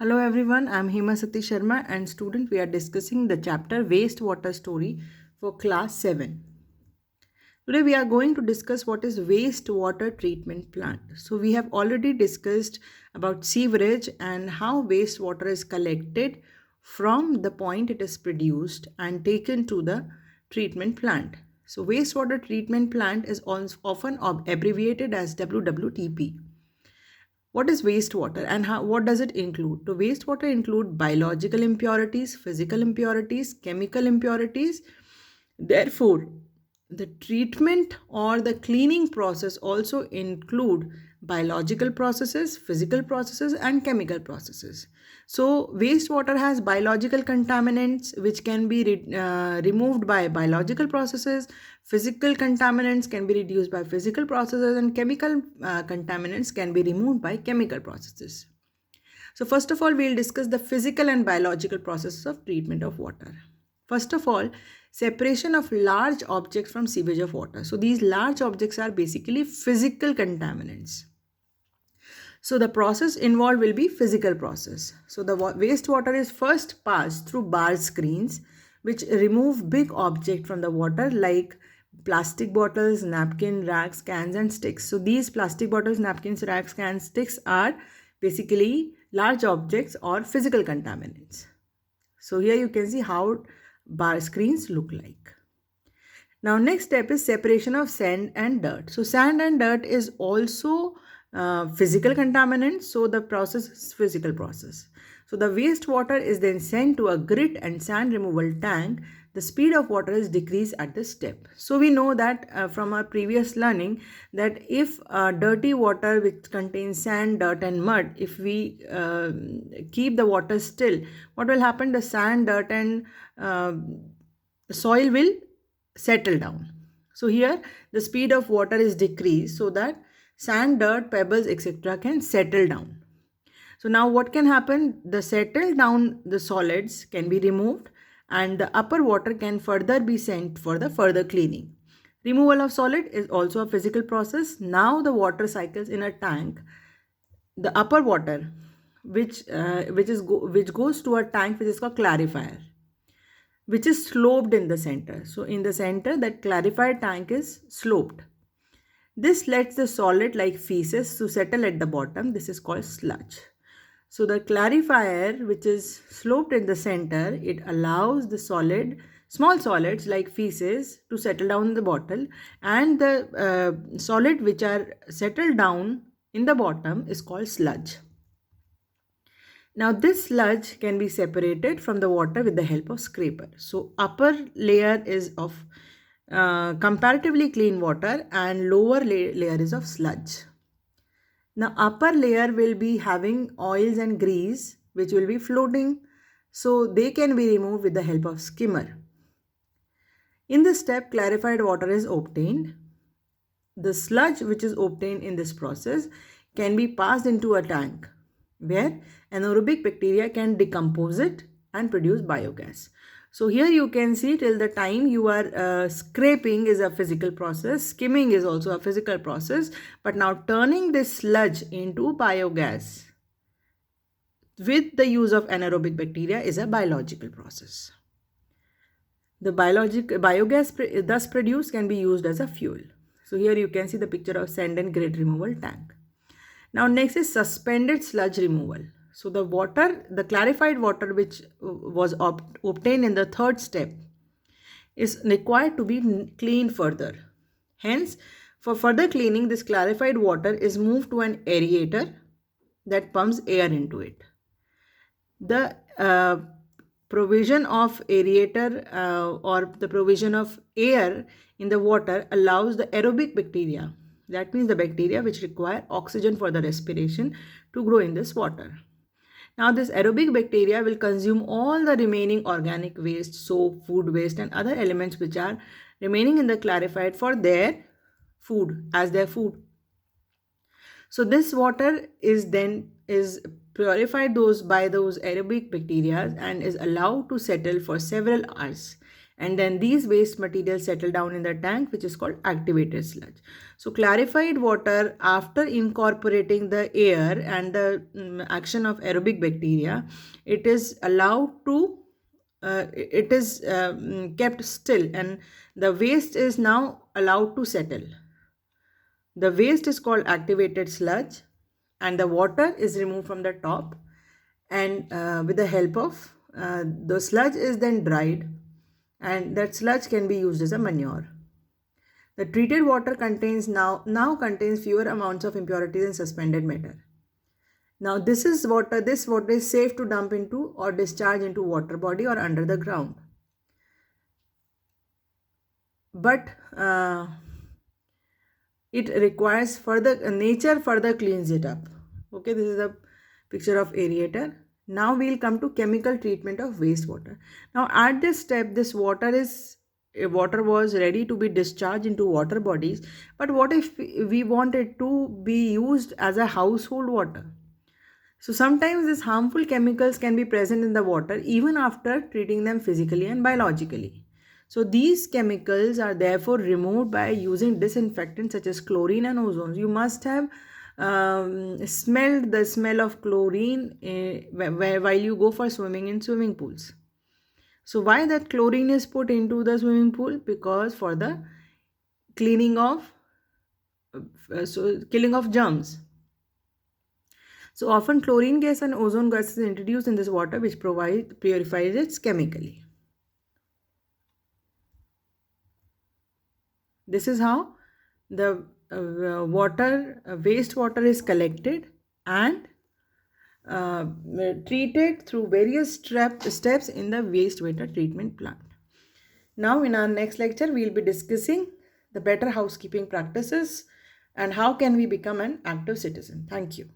Hello everyone, I'm Hema Sati Sharma and student we are discussing the chapter wastewater story for class 7. Today we are going to discuss what is wastewater treatment plant. So we have already discussed about sewerage and how wastewater is collected from the point it is produced and taken to the treatment plant. So wastewater treatment plant is often abbreviated as WWTP. What is wastewater and what does it include? So wastewater include biological impurities, physical impurities, chemical impurities. Therefore, the treatment or the cleaning process also include biological processes, physical processes and chemical processes. So wastewater has biological contaminants which can be removed by biological processes, physical contaminants can be reduced by physical processes and chemical contaminants can be removed by chemical processes. So first of all, we'll discuss the physical and biological processes of treatment of water. First of all, separation of large objects from sewage of water. So these large objects are basically physical contaminants. So the process involved will be physical process. So the wastewater is first passed through bar screens which remove big object from the water like plastic bottles, napkin, racks, cans and sticks. So these plastic bottles, napkins, racks, cans, sticks are basically large objects or physical contaminants. So here you can see how bar screens look like. Now next step is separation of sand and dirt. So sand and dirt is also physical contaminants. So the process is physical process. So the wastewater is then sent to a grit and sand removal tank. The speed of water is decreased at this step. So we know that from our previous learning that if dirty water which contains sand, dirt and mud, if we keep the water still, what will happen? The sand, dirt and soil will settle down. So here the speed of water is decreased so that sand, dirt, pebbles, etc. can settle down. So now what can happen? The settled down the solids can be removed and the upper water can further be sent for the further cleaning. Removal of solid is also a physical process. Now the water cycles in a tank. The upper water which goes to a tank which is called clarifier, which is sloped in the center. So in the center that clarified tank is sloped. This lets the solid like feces to settle at the bottom. This is called sludge. So the clarifier which is sloped in the center, it allows the small solids like feces to settle down in the bottle, and the solid which are settled down in the bottom is called sludge. Now this sludge can be separated from the water with the help of scraper. So upper layer is of comparatively clean water and lower layer is of sludge. Now upper layer will be having oils and grease which will be floating, so they can be removed with the help of skimmer. In this step, clarified water is obtained. The sludge which is obtained in this process can be passed into a tank where anaerobic bacteria can decompose it and produce biogas. So here you can see till the time you are scraping is a physical process, skimming is also a physical process, but now turning this sludge into biogas with the use of anaerobic bacteria is a biological process. The biogas thus produced can be used as a fuel. So here you can see the picture of sand and grit removal tank. Now next is suspended sludge removal. So the clarified water which was obtained in the third step is required to be cleaned further. Hence, for further cleaning, this clarified water is moved to an aerator that pumps air into it. The provision of aerator or the provision of air in the water allows the aerobic bacteria, that means the bacteria which require oxygen for the respiration, to grow in this water. Now this aerobic bacteria will consume all the remaining organic waste, soap, food waste and other elements which are remaining in the clarified for their food, as their food. So this water is purified by those aerobic bacteria and is allowed to settle for several hours. and then these waste materials settle down in the tank, which is called activated sludge. So clarified water, after incorporating the air and the action of aerobic bacteria, it is allowed to it is kept still, and the waste is now allowed to settle. The waste is called activated sludge, and the water is removed from the top, and with the help of the sludge is then dried, and that sludge can be used as a manure. The treated water contains now contains fewer amounts of impurities and suspended matter. Now this water is safe to dump into or discharge into water body or under the ground. But it requires nature further cleans it up. Okay, this is a picture of aerator. Now we'll come to chemical treatment of wastewater. Now at this step, this water was ready to be discharged into water bodies, but what if we want it to be used as a household water? So sometimes these harmful chemicals can be present in the water even after treating them physically and biologically. So these chemicals are therefore removed by using disinfectants such as chlorine and ozone. You must have smelled the smell of chlorine while you go for swimming in swimming pools. So why that chlorine is put into the swimming pool? Because for the cleaning of killing of germs. So often chlorine gas and ozone gas is introduced in this water, which purifies it chemically. This is how the wastewater is collected and treated through various steps in the wastewater treatment plant. Now in our next lecture, we will be discussing the better housekeeping practices and how can we become an active citizen. Thank you.